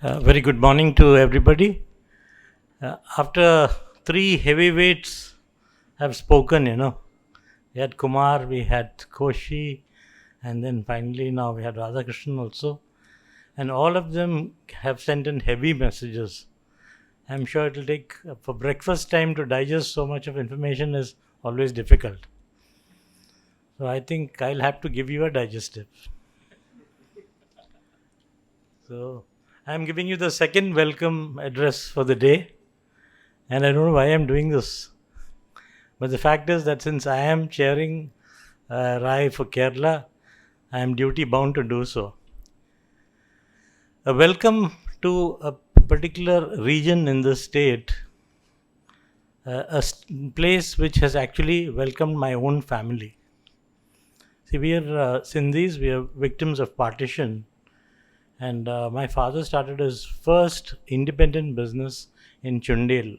Very good morning to everybody. After three heavyweights have spoken, we had Kumar, we had Koshi, and then finally now we had Radhakrishnan also. And all of them have sent in heavy messages. I'm sure it'll take for breakfast time to digest so much of information is always difficult. So I think I'll have to give you a digestive. So I'm giving you the second welcome address for the day. And I don't know why I'm doing this. But the fact is that since I am chairing RAI for Kerala, I am duty bound to do so. A welcome to a particular region in the state, place which has actually welcomed my own family. See, we are Sindhis, we are victims of partition. And my father started his first independent business in Chundel.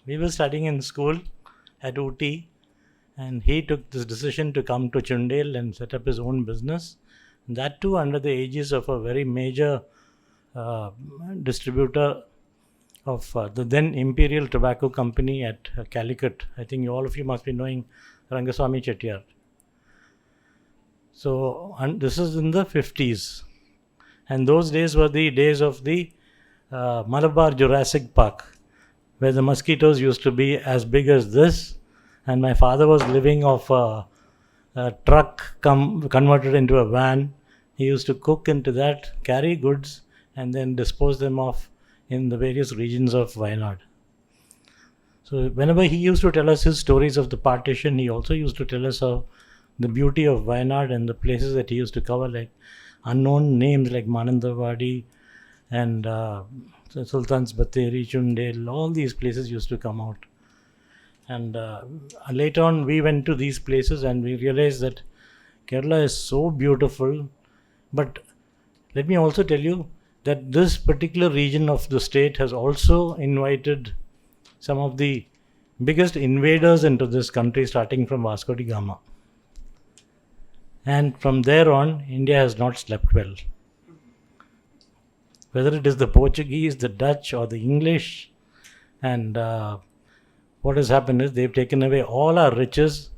We were studying in school at Ooty, and he took this decision to come to Chundel and set up his own business. And that too under the aegis of a very major distributor of the then Imperial Tobacco Company at Calicut. I think all of you must be knowing Rangaswamy Chettiar. So and this is in the 50s. And those days were the days of the Malabar Jurassic Park, where the mosquitoes used to be as big as this, and my father was living off a truck converted into a van. He used to cook into that, carry goods, and then dispose them off in the various regions of Wayanad. So whenever he used to tell us his stories of the partition, he also used to tell us of the beauty of Wayanad and the places that he used to cover, like unknown names like Manandavadi and Sultan's Batheri, Chundel, all these places used to come out. And later on, we went to these places and we realized that Kerala is so beautiful. But let me also tell you that this particular region of the state has also invited some of the biggest invaders into this country, starting from Vasco da Gama. And from there on, India has not slept well. Whether it is the Portuguese, the Dutch, or the English. And what has happened is they've taken away all our riches,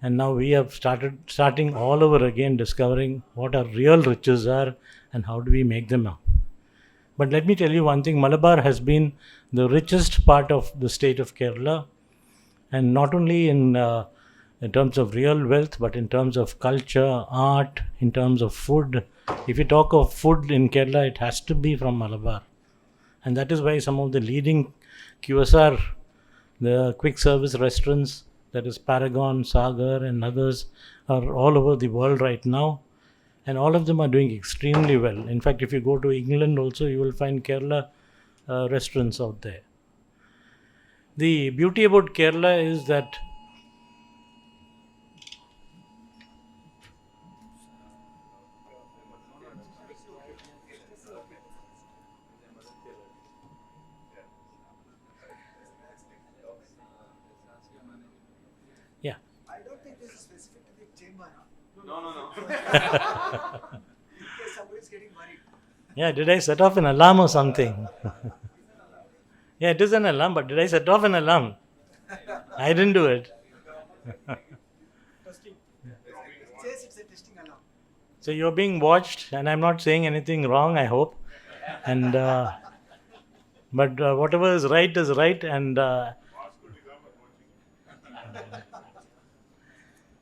and now we have starting all over again, discovering what our real riches are and how do we make them up. But let me tell you one thing, Malabar has been the richest part of the state of Kerala, and not only in terms of real wealth, but in terms of culture, art, in terms of food. If you talk of food in Kerala, it has to be from Malabar. And that is why some of the leading QSR, the quick service restaurants, that is Paragon, Sagar and others, are all over the world right now. And all of them are doing extremely well. In fact, if you go to England also, you will find Kerala restaurants out there. The beauty about Kerala is that I don't think this is specific to the chamber. No. In case somebody's getting worried. Yeah, did I set off an alarm or something? Yeah, it is an alarm, but did I set off an alarm? I didn't do it. Testing. It says it's a testing alarm. So you're being watched, and I'm not saying anything wrong, I hope. And but whatever is right, and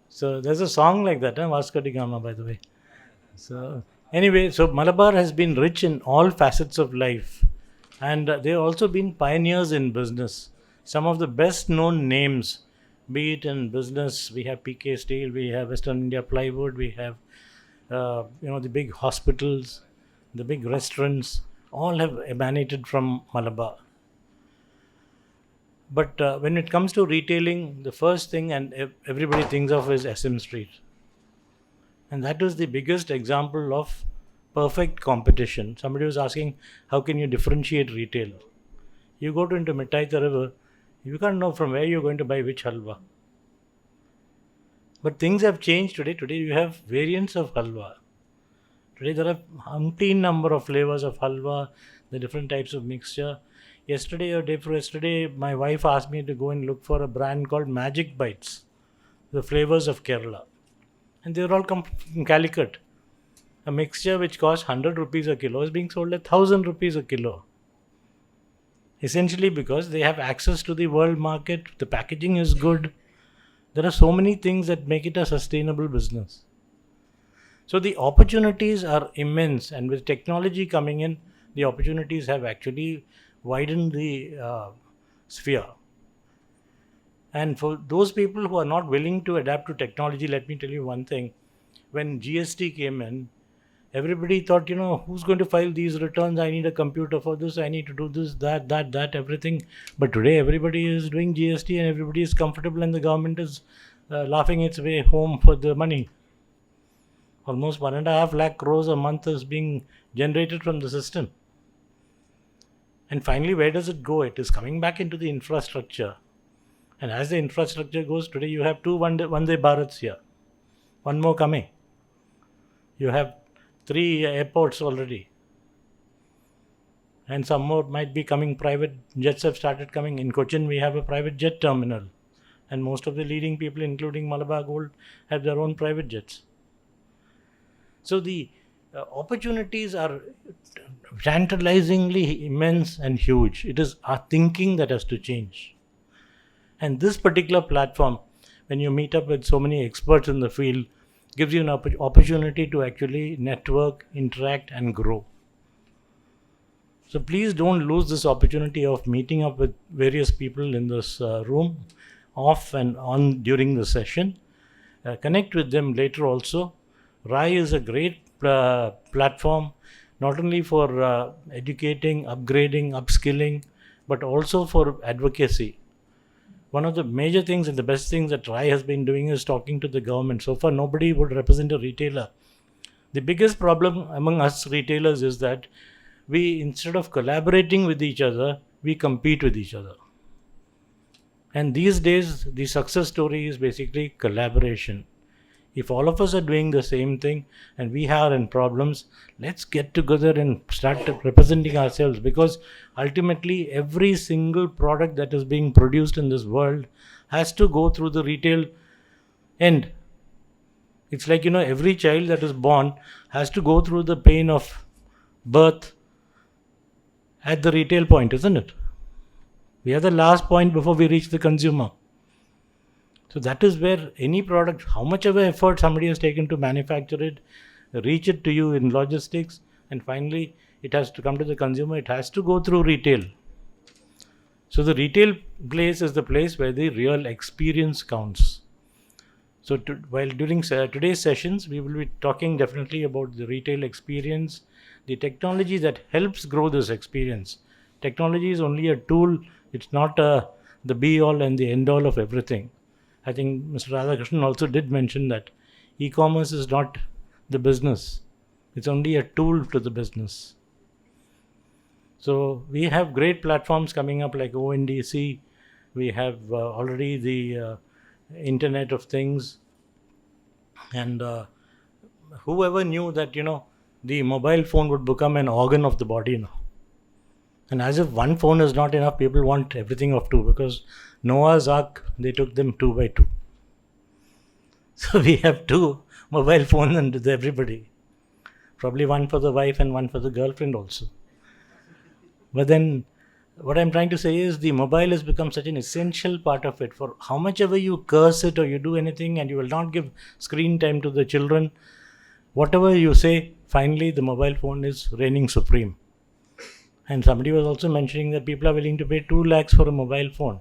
so there's a song like that, Vasco da Gama, by the way. So anyway, so Malabar has been rich in all facets of life, and they've also been pioneers in business. Some of the best known names, be it in business, we have PK Steel, we have Western India Plywood, we have the big hospitals, the big restaurants, all have emanated from Malabar. But when it comes to retailing, the first thing and everybody thinks of is SM Street. And that was the biggest example of perfect competition. Somebody was asking, how can you differentiate retail? You go into Mithai River, you can't know from where you're going to buy which halwa. But things have changed today. Today you have variants of halwa. Today there are umpteen number of flavors of halwa, the different types of mixture. Yesterday or day before yesterday, my wife asked me to go and look for a brand called Magic Bites, the flavors of Kerala. And they all come from Calicut. A mixture which costs 100 rupees a kilo is being sold at 1000 rupees a kilo. Essentially because they have access to the world market, the packaging is good. There are so many things that make it a sustainable business. So the opportunities are immense, and with technology coming in, the opportunities have actually widened the sphere. And for those people who are not willing to adapt to technology, let me tell you one thing. When GST came in, everybody thought, who's going to file these returns? I need a computer for this. I need to do this, that, everything. But today, everybody is doing GST and everybody is comfortable, and the government is laughing its way home for the money. Almost 1.5 lakh crores a month is being generated from the system. And finally, where does it go? It is coming back into the infrastructure. And as the infrastructure goes, today you have 2 Vande Bharats here. One more coming. You have 3 airports already. And some more might be coming. Private jets have started coming. In Cochin, we have a private jet terminal. And most of the leading people, including Malabar Gold, have their own private jets. So the opportunities are tantalizingly immense and huge. It is our thinking that has to change. And this particular platform, when you meet up with so many experts in the field, gives you an opportunity to actually network, interact, and grow. So please don't lose this opportunity of meeting up with various people in this room, off and on during the session. Connect with them later also. RAI is a great platform, not only for educating, upgrading, upskilling, but also for advocacy. One of the major things and the best things that RAI has been doing is talking to the government. So far, nobody would represent a retailer. The biggest problem among us retailers is that we, instead of collaborating with each other, we compete with each other. And these days, the success story is basically collaboration. If all of us are doing the same thing and we are in problems, let's get together and start representing ourselves, because ultimately every single product that is being produced in this world has to go through the retail end. It's like, every child that is born has to go through the pain of birth at the retail point, isn't it? We are the last point before we reach the consumer. So that is where any product, how much of effort somebody has taken to manufacture it, reach it to you in logistics, and finally it has to come to the consumer, it has to go through retail. So the retail place is the place where the real experience counts. So while during today's sessions, we will be talking definitely about the retail experience, the technology that helps grow this experience. Technology is only a tool, it's not the be-all and the end-all of everything. I think Mr. Radhakrishnan also did mention that e-commerce is not the business. It's only a tool to the business. So we have great platforms coming up like ONDC. We have already the Internet of Things. And whoever knew that, the mobile phone would become an organ of the body now. And as if one phone is not enough, people want everything of 2, because Noah's Ark, they took them 2 by 2. So we have 2 mobile phones and everybody. Probably one for the wife and one for the girlfriend also. But then what I'm trying to say is the mobile has become such an essential part of it. For how much ever you curse it or you do anything and you will not give screen time to the children, whatever you say, finally the mobile phone is reigning supreme. And somebody was also mentioning that people are willing to pay 2 lakhs for a mobile phone.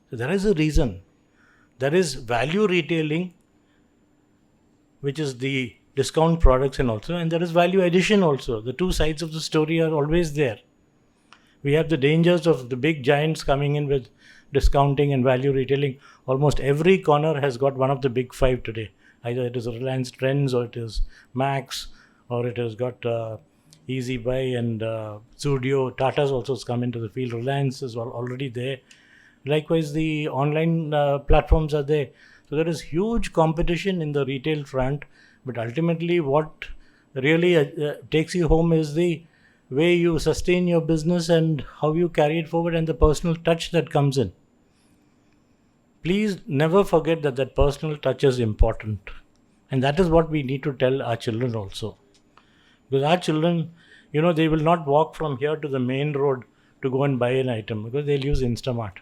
So there is a reason. There is value retailing, which is the discount products, and there is value addition also. The 2 sides of the story are always there. We have the dangers of the big giants coming in with discounting and value retailing. Almost every corner has got one of the big 5 today. Either it is Reliance Trends, or it is Max, or it has got Easy Buy and Zudio. Tata's also has come into the field. Reliance is already there. Likewise, the online platforms are there. So there is huge competition in the retail front, but ultimately what really takes you home is the way you sustain your business and how you carry it forward, and the personal touch that comes in. Please never forget that that personal touch is important. And that is what we need to tell our children also. Because our children, they will not walk from here to the main road to go and buy an item because they'll use Instamart.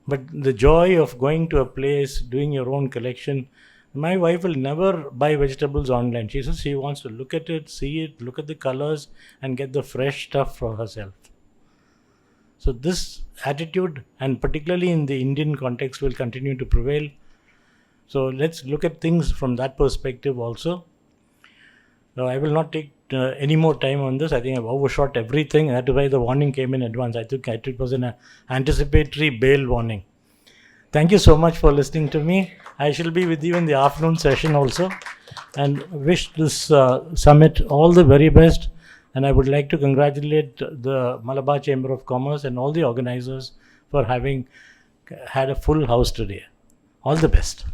But the joy of going to a place, doing your own collection, my wife will never buy vegetables online. She says she wants to look at it, see it, look at the colors, and get the fresh stuff for herself. So this attitude, and particularly in the Indian context, will continue to prevail. So let's look at things from that perspective also. Now, I will not take any more time on this. I think I've overshot everything. That is why the warning came in advance. I think it was an anticipatory bail warning. Thank you so much for listening to me. I shall be with you in the afternoon session also, and wish this summit all the very best. And I would like to congratulate the Malabar Chamber of Commerce and all the organizers for having had a full house today. All the best.